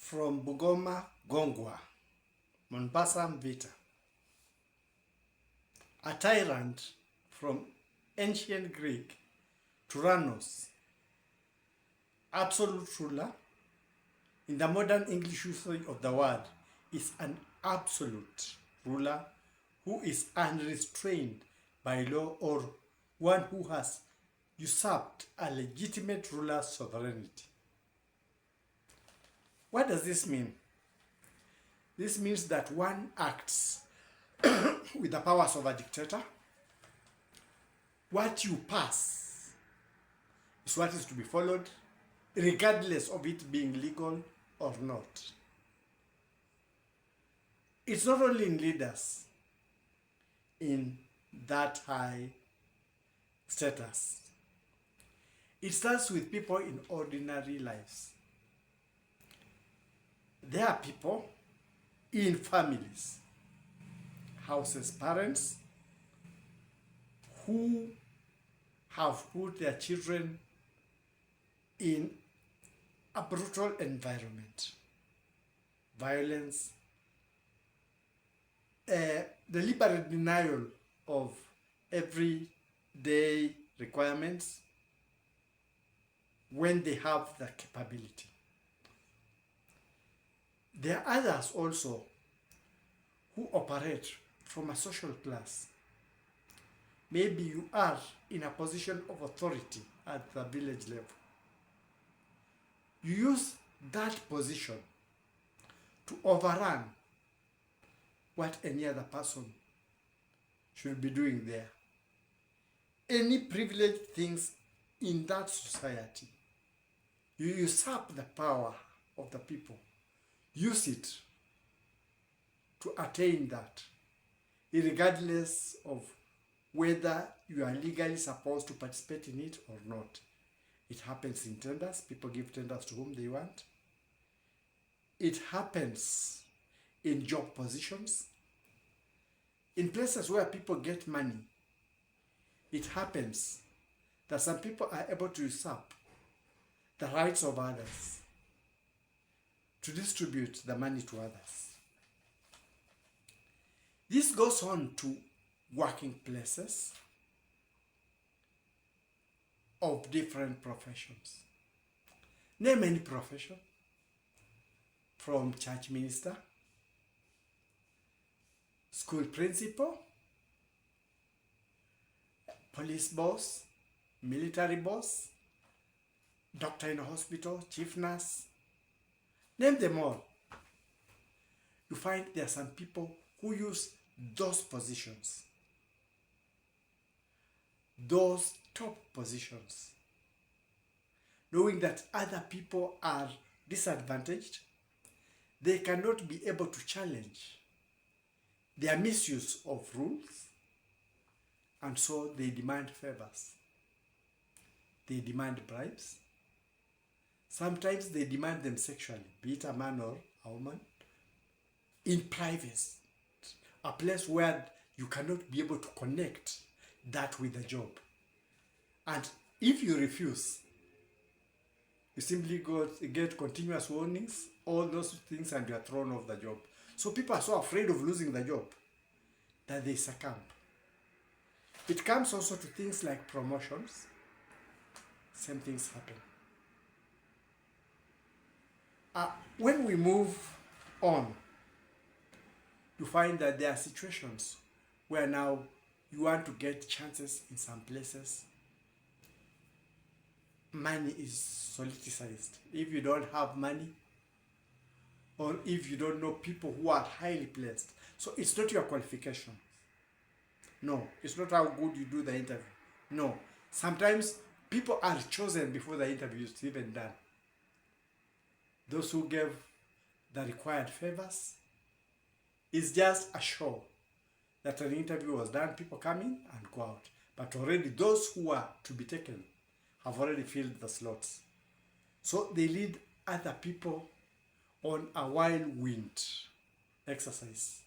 from Bugoma, Gongwa, MONBASA, MVITA. A tyrant from ancient Greek, tyrannos, absolute ruler. In the modern English usage of the word, is an absolute ruler who is unrestrained by law or one who has usurped a legitimate ruler's sovereignty. What does this mean? This means that one acts with the powers of a dictator. What you pass is what is to be followed, regardless of it being legal or not. It's not only in leaders in that high status. It starts with people in ordinary lives. There are people in families, houses, parents, who have put their children in a brutal environment. Violence, deliberate denial of everyday requirements when they have the capability. There are others also who operate from a social class. Maybe you are in a position of authority at the village level. You use that position to overrun what any other person should be doing there. Any privileged things in that society, you usurp the power of the people. Use it to attain that, regardless of whether you are legally supposed to participate in it or not. It happens in tenders. People give tenders to whom they want. It happens in job positions. In places where people get money, it happens that some people are able to usurp the rights of others to distribute the money to others. This goes on to working places of different professions. Name any profession, from church minister, school principal, police boss, military boss, doctor in a hospital, chief nurse. Name them all. You find there are some people who use those positions, those top positions, knowing that other people are disadvantaged. They cannot be able to challenge their misuse of rules, and so they demand favors. They demand bribes. Sometimes they demand them sexually, be it a man or a woman, in privacy, a place where you cannot be able to connect that with the job. And if you refuse, you simply get continuous warnings, all those things, and you are thrown off the job. So people are so afraid of losing the job that they succumb. It comes also to things like promotions. Same things happen. When we move on, you find that there are situations where now you want to get chances in some places. Money is politicized. If you don't have money, or if you don't know people who are highly placed, so it's not your qualification. No, it's not how good you do the interview. No, sometimes people are chosen before the interview is even done. Those who gave the required favors, is just a show that an interview was done, people come in and go out. But already those who are to be taken have already filled the slots. So they lead other people on a whirlwind exercise.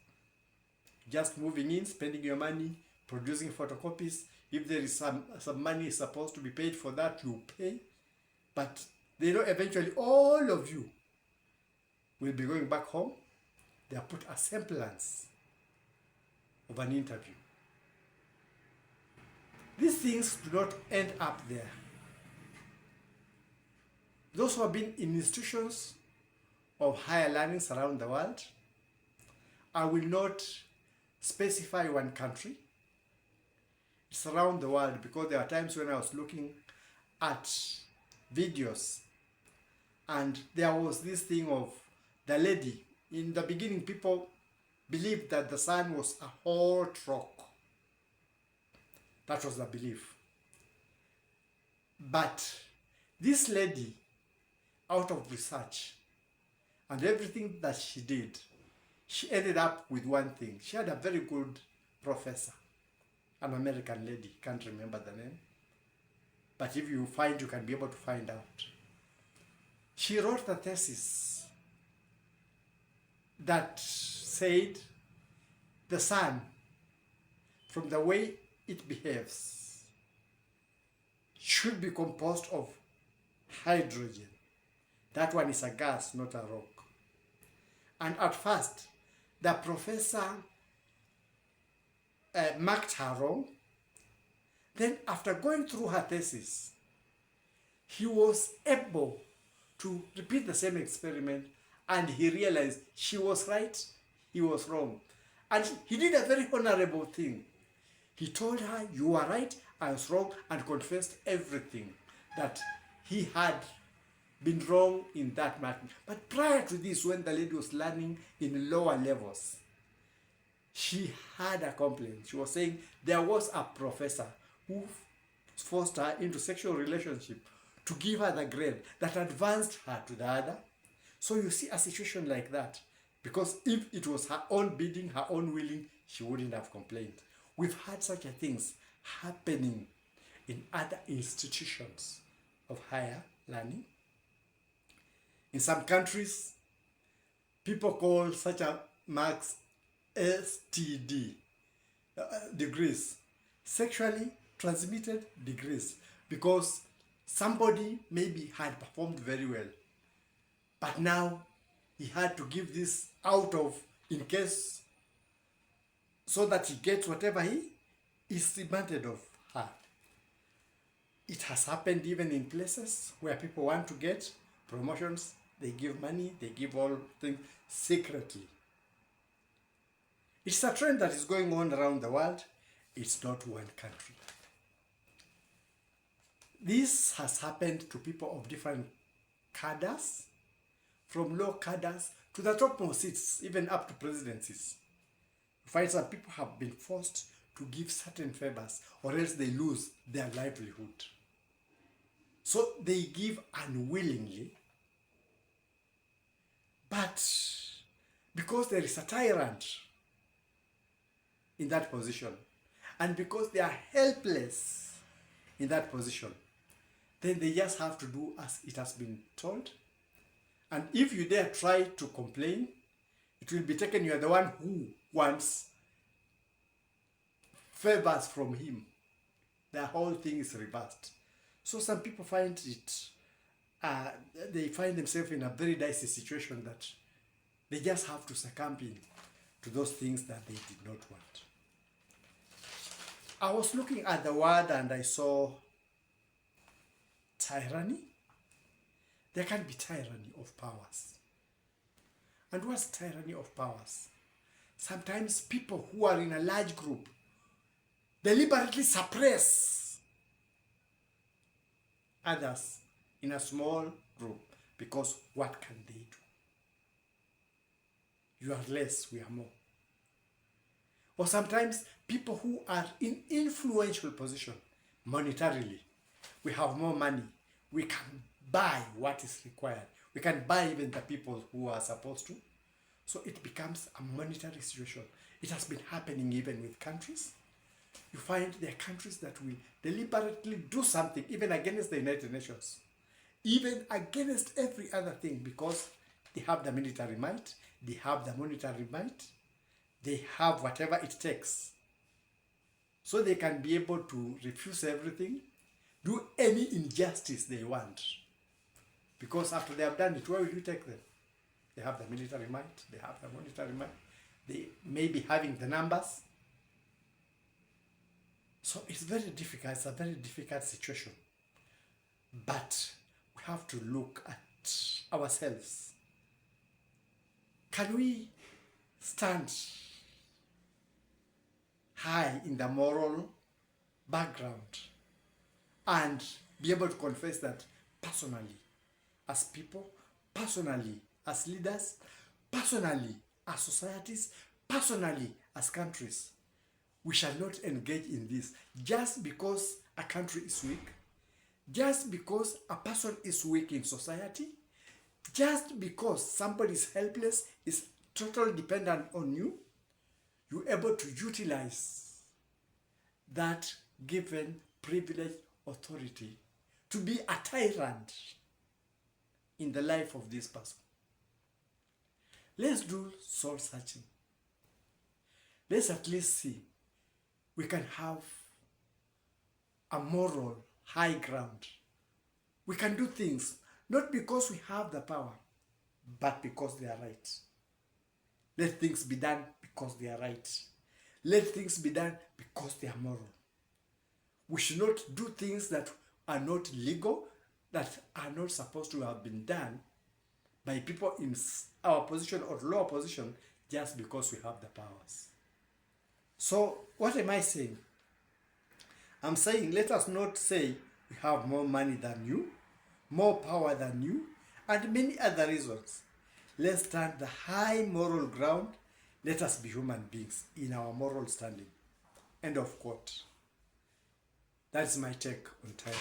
Just moving in, spending your money, producing photocopies. If there is some money supposed to be paid for that, you pay. But they know eventually all of you will be going back home. They have put a semblance of an interview. These things do not end up there. Those who have been in institutions of higher learnings around the world, I will not specify one country. It's around the world, because there are times when I was looking at videos and there was this thing of the lady. In the beginning, people believed that the sun was a hot rock. That was the belief. But this lady, out of research and everything that she did, she ended up with one thing. She had a very good professor, an American lady, can't remember the name. But if you find, you can be able to find out. She wrote the thesis that said the sun, from the way it behaves, should be composed of hydrogen. That one is a gas, not a rock. And at first, the professor marked her wrong. Then after going through her thesis, he was able to repeat the same experiment, and he realized she was right, he was wrong. And he did a very honorable thing. He told her, you are right, I was wrong, and confessed everything, that he had been wrong in that matter. But prior to this, when the lady was learning in lower levels, she had a complaint. She was saying there was a professor who forced her into sexual relationship to give her the grade that advanced her to the other. So you see a situation like that, because if it was her own bidding, her own willing, she wouldn't have complained. We've had such a things happening in other institutions of higher learning. In some countries, people call such a marks STD, degrees, sexually transmitted degrees, because somebody maybe had performed very well, but now he had to give this out of, in case, so that he gets whatever he is demanded of her. It has happened even in places where people want to get promotions. They give money, they give all things secretly. It's a trend that is going on around the world. It's not one country. This has happened to people of different cadres, from low cadres to the topmost seats, even up to presidencies. You find some people have been forced to give certain favors, or else they lose their livelihood. So they give unwillingly, but because there is a tyrant in that position, and because they are helpless in that position, then they just have to do as it has been told. And if you dare try to complain, it will be taken you are the one who wants favors from him. The whole thing is reversed. So some people find it, they find themselves in a very dicey situation that they just have to succumb to those things that they did not want. I was looking at the word and I saw tyranny. There can be tyranny of powers. And what's tyranny of powers? Sometimes people who are in a large group deliberately suppress others in a small group, because what can they do? You are less, we are more. Or sometimes people who are in influential position monetarily, we have more money, we can buy what is required. We can buy even the people who are supposed to. So it becomes a monetary situation. It has been happening even with countries. You find there are countries that will deliberately do something even against the United Nations, even against every other thing, because they have the military might, they have the monetary might, they have whatever it takes. So they can be able to refuse everything, do any injustice they want. Because after they have done it, where will you take them? They have the military might, they have the monetary might, they may be having the numbers. So it's very difficult, it's a very difficult situation. But we have to look at ourselves. Can we stand high in the moral background and be able to confess that personally, as people, personally, as leaders, personally, as societies, personally, as countries, we shall not engage in this just because a country is weak, just because a person is weak in society, just because somebody is helpless, is totally dependent on you, you're able to utilize that given privilege, authority to be a tyrant in the life of this person. Let's do soul searching. Let's at least see we can have a moral high ground. We can do things not because we have the power, but because they are right. Let things be done because they are right. Let things be done because they are moral. We should not do things that are not legal, that are not supposed to have been done by people in our position or lower position just because we have the powers. So what am I saying? I'm saying let us not say we have more money than you, more power than you, and many other reasons. Let's stand the high moral ground. Let us be human beings in our moral standing. End of quote. That's my take on time.